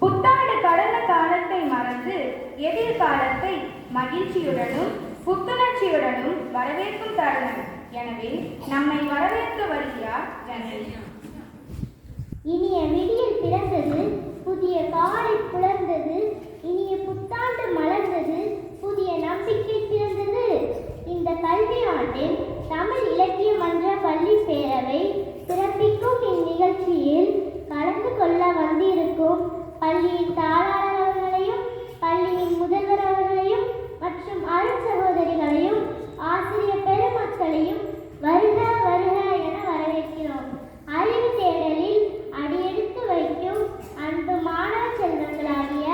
புத்தாண்டு கடந்த காலத்தை மறந்து எதிர்காலத்தை மகிழ்ச்சியுடனும் புத்துணர்ச்சியுடனும் வரவேற்கும் தருணம். எனவே நம்மை வரவேற்க வருகிறார் ஜனனி. இனிய விடியல் பிறந்தது, புதிய காலை புலர்ந்தது, இனிய புத்தாண்டு மலர்ந்தது, புதிய நம்பிக்கை பிறந்தது. இந்த கல்வி ஆண்டில் தமிழ் இலக்கிய மன்ற பள்ளி பேரவை சிறப்பிக்கும் இந்நிகழ்ச்சியில் கலந்து கொள்ள வந்திருக்கும் பள்ளியின் தாளாளர் அவர்களையும், பள்ளியின் முதல்வர் அவர்களையும் மற்றும் அருள் சகோதரிகளையும் ஆசிரியர் பெருமக்களையும் வருக வருக என வரவேற்கிறோம். அறிவு தேடலில் அடியெடுத்து வைக்கும் அன்பு மாணவ செல்வங்களாகிய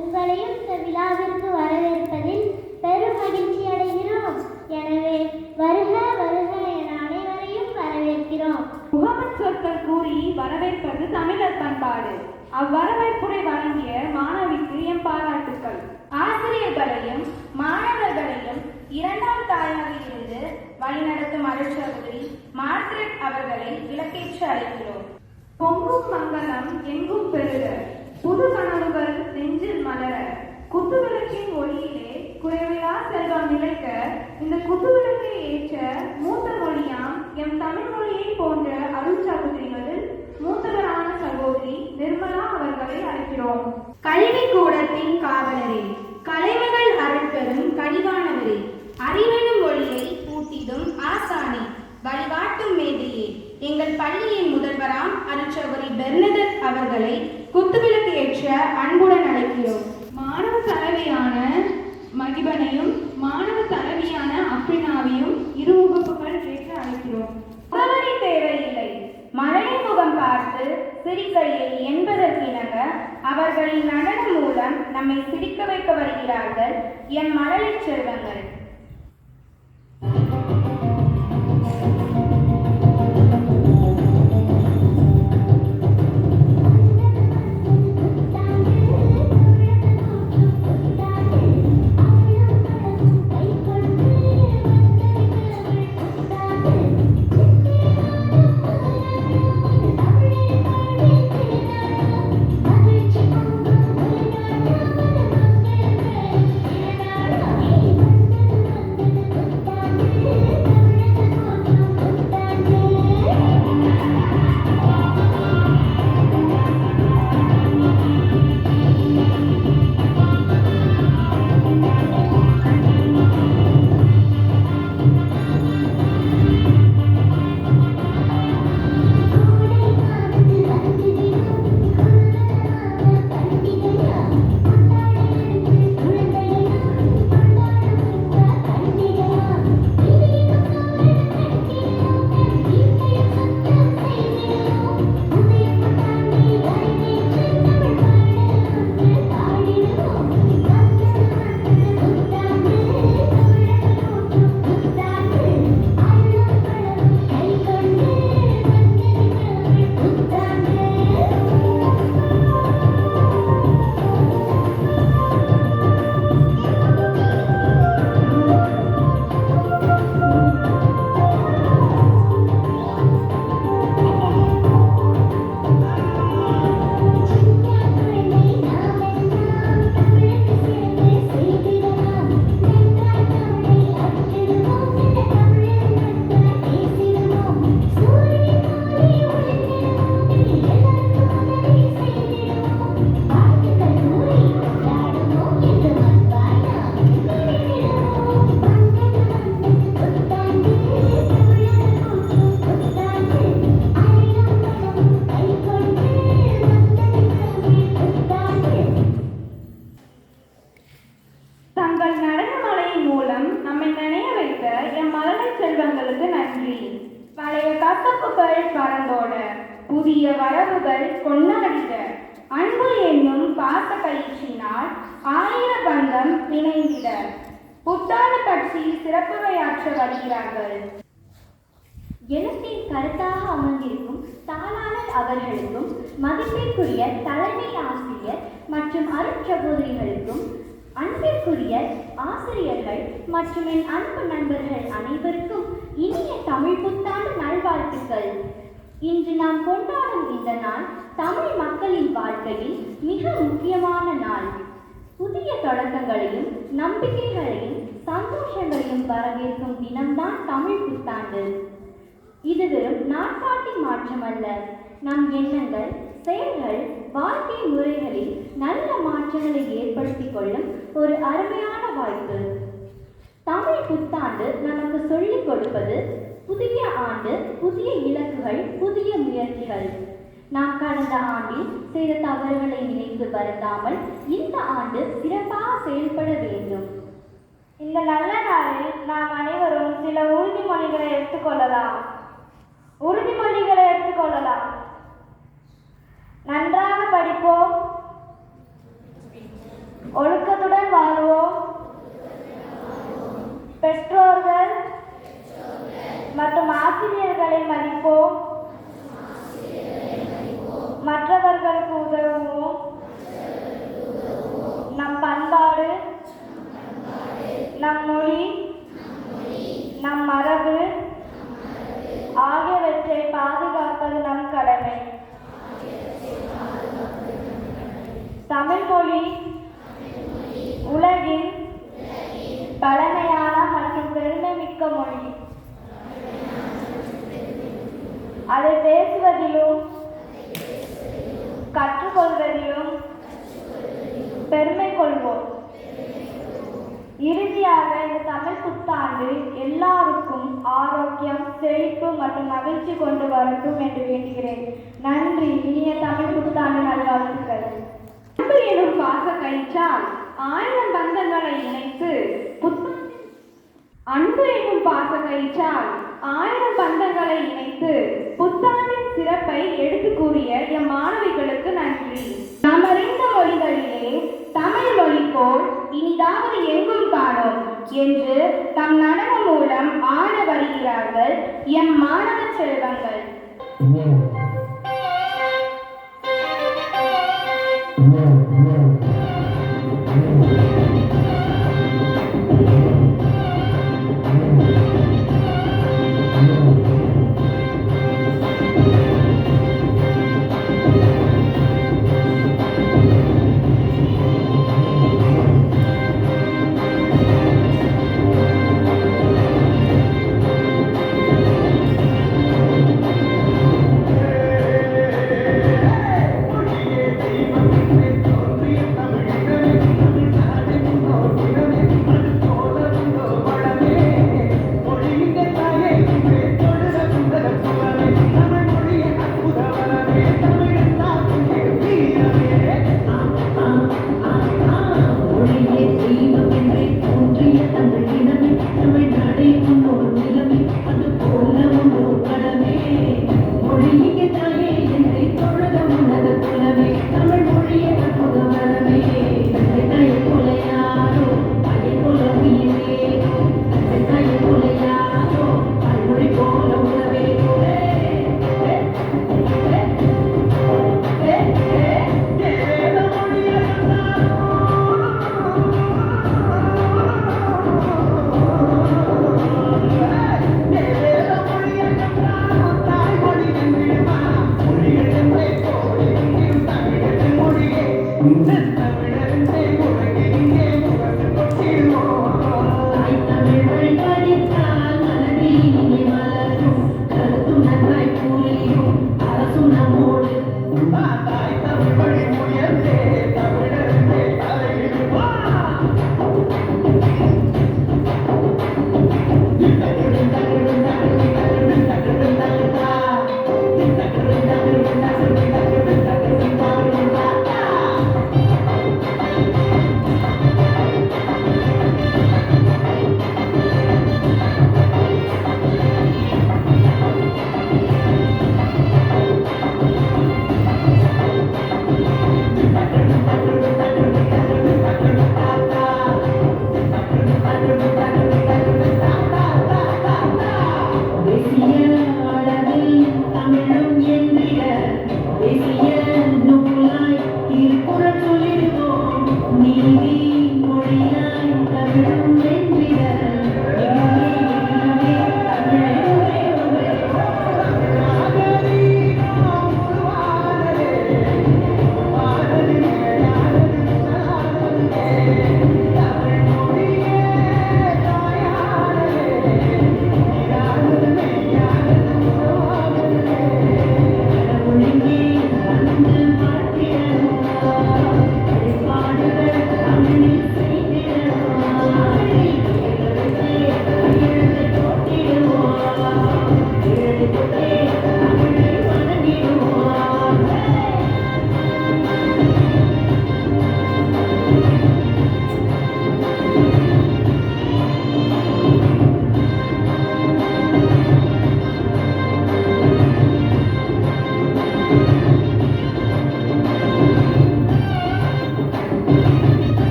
உங்களையும் இந்த விழாவிற்கு வரவேற்பதில் பெரும் மகிழ்ச்சி அடைகிறோம். எனவே வருக வருக என அனைவரையும் வரவேற்கிறோம். முகமது சொற்கள் கூறி வரவேற்பது தமிழர் பண்பாடு. அவ்வரவேற்புரை வழங்கிய மாணவிக்கு எம் பாராட்டுக்கள். ஆசிரியர்களையும் மாணவர்களையும் இரண்டாம் தாயாக இருந்து வழிநடத்தும் அருள் சகோதரி மார்கரெட் அவர்களை விளக்கேற்று அழைக்கிறோம். பொங்கும் மங்களம் எங்கும் பெருக, புது கனவுகள் நெஞ்சில் மலர, குத்துவிளக்கின் ஒளியிலே குறைவிலா செல்வம் நிலைக்க, இந்த குத்துவிளக்கை ஏற்ற மூத்த மொழியாம் எம் தமிழ் மொழியை போன்ற அருள் சகோதரிகளில் மூத்தவரான சகோதரி நிர்மலா அவர்களை அழைக்கிறோம். கல்வி கூடத்தின் காவலரே, கலைமகள் அருள் பெறும் கடிவானவரே, அறிவெனும் ஒளியை பூட்டிடும் ஆசானே, வழிபாட்டும் மேதையே, எங்கள் பள்ளியின் முதல்வராம் அருட்சகோதரி பெர்னதத் அவர்களை குத்துவிளக்கு ஏற்ற அன்புடன் அழைக்கிறோம். மாணவ தலைவியான மகிபனையும் மாணவ தலைவியான அப்ரினாவையும் இரு முகப்புகள் ஏற்ற அழைக்கிறோம். முகவரி தேவையில்லை, மழலை முகம் பார்த்து சிரிக்கையில் என்பதற்கிணங்க அவர்களின் நடனம் மூலம் நம்மை சிரிக்க வைக்க வருகிறார்கள் என் மழலை செல்வங்கள். எம் மழலை செல்வங்களுக்கு நன்றி. பழைய கசப்புகள் பறந்தோட, புதிய வரவுகள் கொண்டாடிட, அன்பு என்னும் பாச கயிற்றினால் ஆயிர பந்தம் இணைந்திட புத்தாண்டு பற்றி சிறப்புரையாற்ற வருகிறார்கள். எழுத்தின் கருத்தாக அமர்ந்திருக்கும் தாளாளர் அவர்களுக்கும், மதிப்பிற்குரிய தலைமை ஆசிரியர் மற்றும் அருட்சகோதரிகளுக்கும், அன்பிற்குரிய ஆசிரியர்கள் மற்றும் என் அன்பு நண்பர்கள் அனைவருக்கும் இனிய தமிழ் புத்தாண்டு நல்வாழ்த்துக்கள். இன்று நாம் கொண்டாடும் இந்த நாள் தமிழ் மக்களின் வாழ்க்கையில் மிக முக்கியமான நாள். புதிய தொடக்கங்களையும் நம்பிக்கைகளையும் சந்தோஷங்களையும் வரவேற்கும் தினம்தான் தமிழ் புத்தாண்டு. இது வெறும் நாட்காட்டி மாற்றம் அல்ல, நம் எண்ணங்கள், செயல்கள், வாழ்க்கை முறைகளில் நல்ல மாற்றங்களை ஏற்படுத்திக் கொள்ளும் ஒரு அருமையான வாய்ப்பு. தமிழ் புத்தாண்டு நமக்கு சொல்லிக் கொடுப்பது புதிய ஆண்டு, புதிய இலக்குகள், புதிய முயற்சிகள். நாம் கடந்த ஆண்டில் செய்த தவறுகளை நினைத்து வருந்தாமல் இந்த ஆண்டு சிறப்பாக செயல்பட வேண்டும். இந்த நல்ல நாளில் நாம் அனைவரும் சில உறுதிமொழிகளை எடுத்துக்கொள்ளலாம். நன்றாக படிப்போம், ஒழுக்கத்துடன் வாழ்வோம், பெற்றோர்கள் மற்றும் ஆசிரியர்களை மதிப்போம், மற்றவர்களுக்கு உதவுவோம், நம் பண்பாடு, நம் மொழி, நம் மரபு ஆகியவற்றை பாதுகாப்பது நம் கடமை. தமிழ் மொழி உலகின் பழமையான மற்றும் பெருமைமிக்க மொழி. அதை பேசுவதிலும் கற்றுக்கொள்வதிலும் பெருமை கொள்வோம். இறுதியாக இந்த தமிழ் புத்தாண்டு எல்லாருக்கும் ஆரோக்கியம், செழிப்பு மற்றும் மகிழ்ச்சி கொண்டு வரட்டும் என்று வேண்டுகிறேன். நன்றி. இனிய தமிழ் புத்தாண்டு நல்வாழ்த்துக்கள். அன்பு எனும் பாச கயிற்றால் ஆயிரம் பந்தங்களை இணைத்து புத்தாண்டின் சிறப்பை எடுத்து கூறிய எம் மாணவிகளுக்கு நன்றி. நாம் அறிந்த மொழிகளிலே தமிழ் மொழி போல் இனிதாவது எங்கும் காணோம் என்று தம் நடனம் மூலம் ஆட வருகிறார்கள் எம் மாணவ செல்வங்கள்.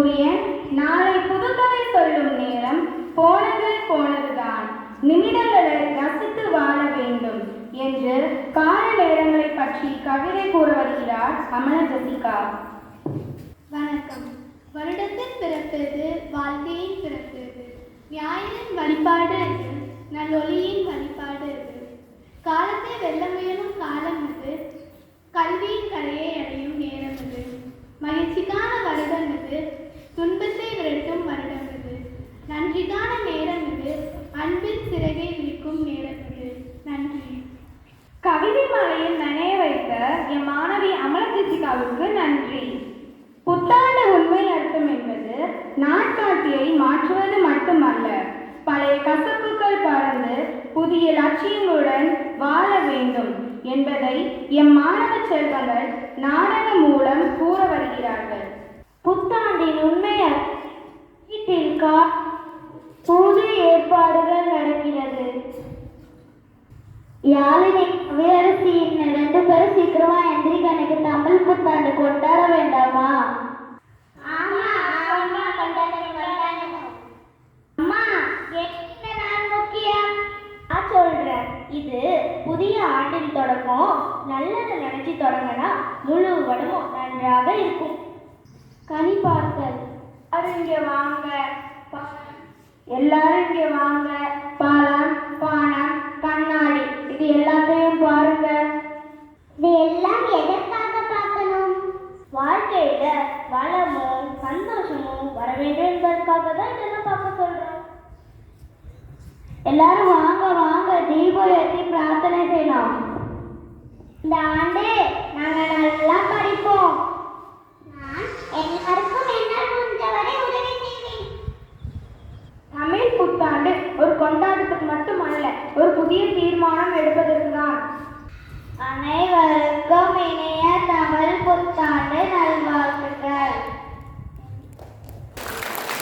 சூரியன் நாளை புதுக்கதை சொல்லும் நேரம் போனது போனதுதான், நிமிடங்களை ரசித்து வாழ வேண்டும் என்று கால நேரங்களை பற்றி கவிதை கூற வருகிறார் அமல ஜெசிகா. வணக்கம். வருடத்தின் பிறப்பது வாழ்க்கையின் பிறப்பது, நியாயத்தின் வழிபாடு இது, நல்லொளியின் வழிபாடு இது. காலத்தை வெல்ல முயலும் காலம் இது, கல்வியின் கரையை அடையும் நேரம் இது. மகிழ்ச்சிக்கான வருடம் இது, துன்பத்தை விரட்டும் வருடம் இது. நன்றிக்கான நேரம் இது, அன்பின் சிறகை விரிக்கும் நேரம் இது. நன்றி. கவிதை மலையில் நனைய வைத்த என் மாணவி அமல ஜெசிகாவுக்கு நன்றி. புத்தாண்டு உண்மை அர்த்தம் என்பது நாட்காட்டியை மாற்றுவது மட்டுமல்ல, பழைய கசப்புகள் பறந்து புதிய லட்சியங்களுடன் வாழ வேண்டும் என்பதை எம் மாணவ செல்வங்கள் நாடகம் மூலம் கூற வருகிறார்கள். புத்தாண்டின் உண்மை வீட்டில் பூஜை ஏற்பாடுகள் நடக்கிறது. யாழினி கவியரசியின் 2 பேரும் சீக்கிரமா எந்திரிக்க, எனக்கு தமிழ் புத்தாண்டு கொண்டாட வேண்டாமா? அம்மா, என்ன நாள் முக்கியம்? நான் சொல்றேன், இது புதிய ஆண்டின் தொடக்கம். நல்லது நினைச்சு தொடங்கினா முழு உடம்பும் நன்றாக இருக்கும். கனி பார்த்தல். இங்கே வாங்க, எல்லாரும் இங்கே வாங்க. பழம், பானம், கண்ணாடி, இது எல்லாத்தையும் பாருங்க. இது எல்லாம் எதற்காக பார்க்கணும்? வாழ்க்கையில வளமும் சந்தோஷமும் வர வேண்டும் என்பதற்காக தான் இதெல்லாம் பார்க்க சொல்றோம். எல்லாரும் வாங்க வாங்க, தீபம் ஏற்றி பிரார்த்தனை செய்யலாம். இந்த ஆண்டு நாங்க நல்லா படிப்போம். நான் எல்லாருக்கும் என்னால் முடிஞ்சவரை உதவி செய்வேன். தமிழ் புத்தாண்டு ஒரு கொண்டாட்டத்துக்கு மட்டுமல்ல, ஒரு புதிய தீர்மானம் எடுப்பதற்கு தான். அனைவருக்கும் இனிய தமிழ் புத்தாண்டு நல்வாழ்த்துக்கள்.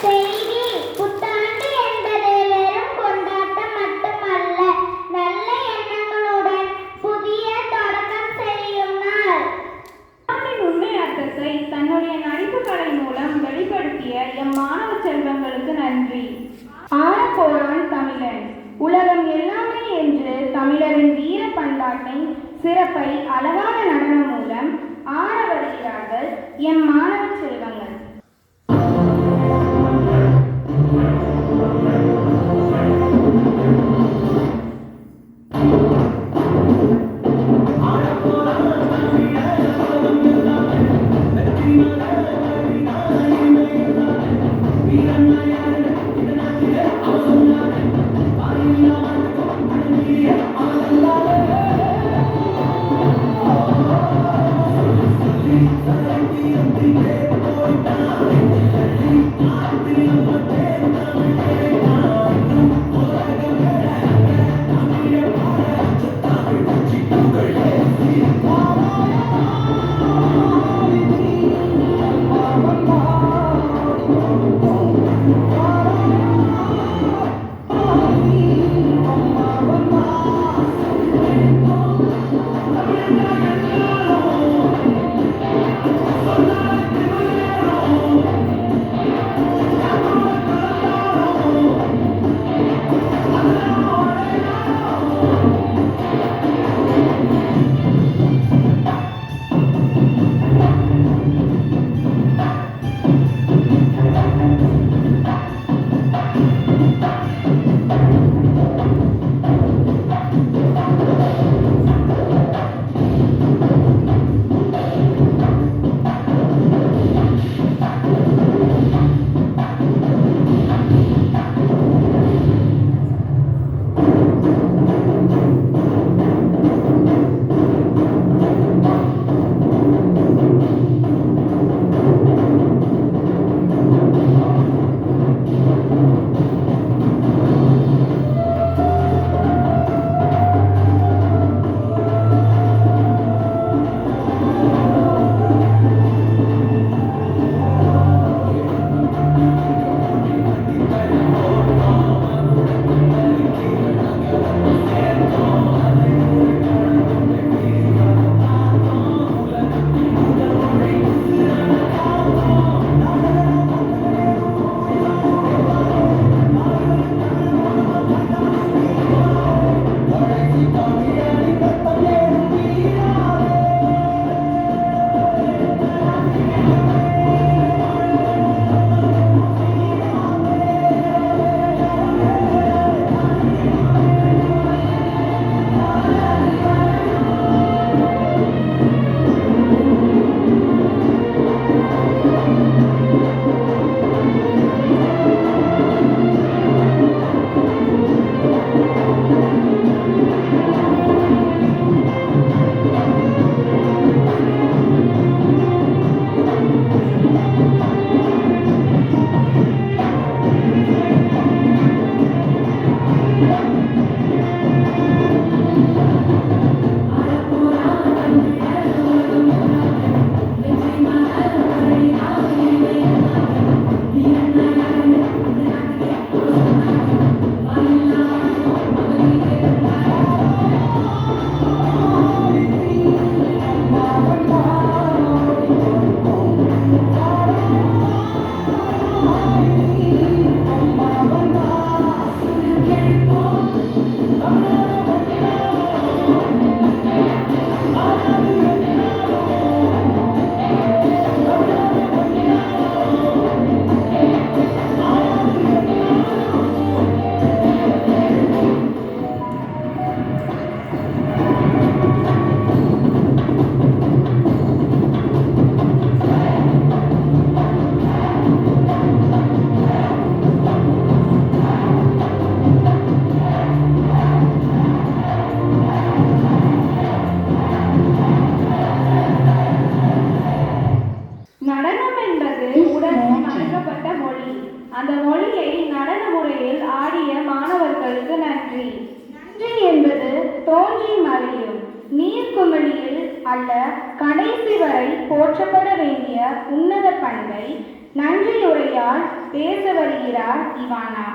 செய்தி: புத்தாண்டு என்பது வெறும் கொண்டாட்டம் மட்டுமல்ல, நல்ல எண்ணங்களுடன் புதிய தொடக்கம் செய்யும் நாள். புத்தாண்டின் உண்மை அர்த்தத்தை தன்னுடைய நடிப்பு கலை மூலம் வெளிப்படுத்திய எம் மாணவ செல்வங்களுக்கு நன்றி. ஆடப்போறவன் தமிழன், உலகம் எல்லாமே என்று தமிழரின் வீர பண்பாட்டின் சிறப்பை அழகான நடனம் மூலம் ஆட வருகிறார்கள் எம் மாணவ செல்வங்கள். நடனம் என்பது உடலில் அமைக்கப்பட்ட மொழி. அந்த மொழியை நடன முறையில் ஆடிய மாணவர்களுக்கு நன்றி. நன்றி என்பது தோன்றி மறையும் நீர்க்குமிழியில் அல்ல கடைசி வரை போற்றப்பட வேண்டிய உன்னத பண்பை நன்றியுரையால் பேச வருகிறார் இவானா.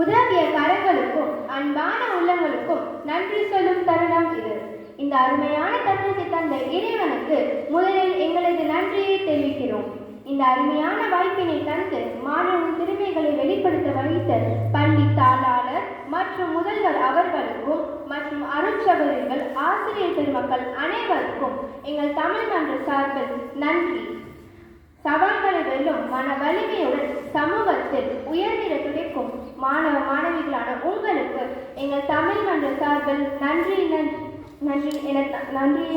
உதவிய கரங்களுக்கும் அன்பான உள்ளங்களுக்கும் நன்றி சொல்லும் தருணம் இது. இந்த அருமையான தருணத்தை தந்த இறைவனுக்கு முதலில் எங்களது நன்றியை தெரிவிக்கிறோம். இந்த அருமையான வாய்ப்பினை தந்து மாணவன் திறமைகளை வெளிப்படுத்த வைத்த பள்ளி தாளாளர் மற்றும் முதல்வர் அவர்களுக்கும் மற்றும் அருட்சகோதரிகள் ஆசிரியர் பெருமக்கள் அனைவருக்கும் எங்கள் தமிழ் மன்ற சார்பில் நன்றி. சவால்களை வெல்லும் மன வலிமையுடன் சமூகத்தில் உயர்ந்திட துடிக்கும் மாணவ மாணவிகளான உங்களுக்கு எங்கள் தமிழ் மன்ற சார்பில் நன்றியை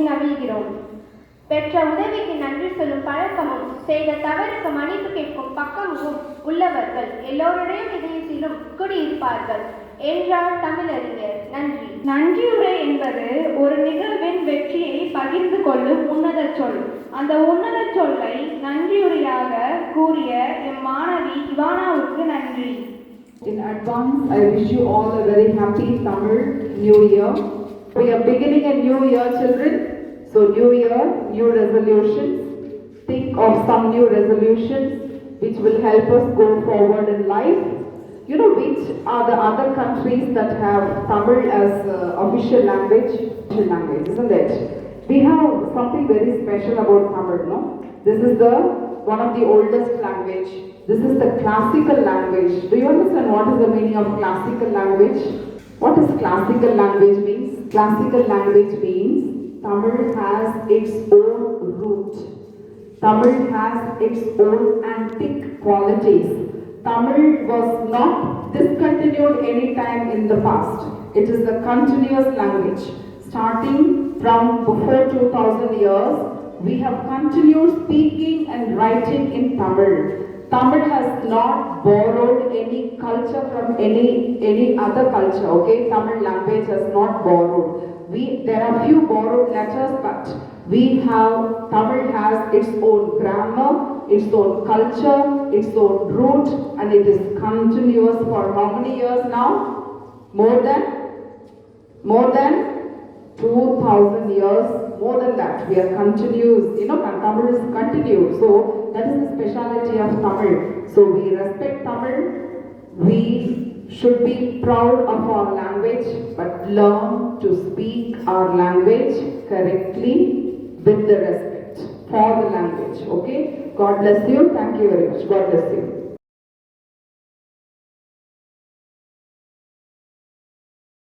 நல்கிறோம். பெற்ற உதவிக்கு நன்றி சொல்லும் பழக்கமும் செய்த தவறுக்கு மன்னிப்பு கேட்கும் பக்கமும் உள்ளவர்கள் எல்லோருடையும் இதயத்திலும் குடியிருப்பார்கள் என்றார் தமிழறிஞர். நன்றி. நன்றியுரை என்பது ஒரு நிகழ்வின் வெற்றியை பகிர்ந்து கொள்ளும் உன்னத சொல். அந்த உன்னத சொல்லை நன்றியுரையாக கூறிய எம் மாணவி இவானாவுக்கு நன்றி. In advance, I wish you all a very happy Tamil New Year. We are beginning a new year, children. So new year, new resolutions. Think of some new resolutions which will help us go forward in life. You know which are the other countries that have Tamil as official language, isn't it? We have something very special about Tamil, no? This is one of the oldest language. This is the classical language. Do you understand what is the meaning of classical language? What does classical language means? Classical language means Tamil has its own root. Tamil has its own antique qualities. Tamil was not discontinued any time in the past. It is a continuous language. Starting from before 2000 years, we have continued speaking and writing in Tamil. Tamil has not borrowed any culture from any other culture, okay? Tamil language has not borrowed. There are few borrowed letters, but Tamil has its own grammar, its own culture, its own root, and it is continuous for how many years now? More than 2000 years, more than that. We are continuous, Tamil is continued. So that is the speciality of Tamil. So we respect Tamil. We should be proud of our language, but learn to speak our language correctly with the respect for the language. Okay? God bless you. Thank you very much. God bless you.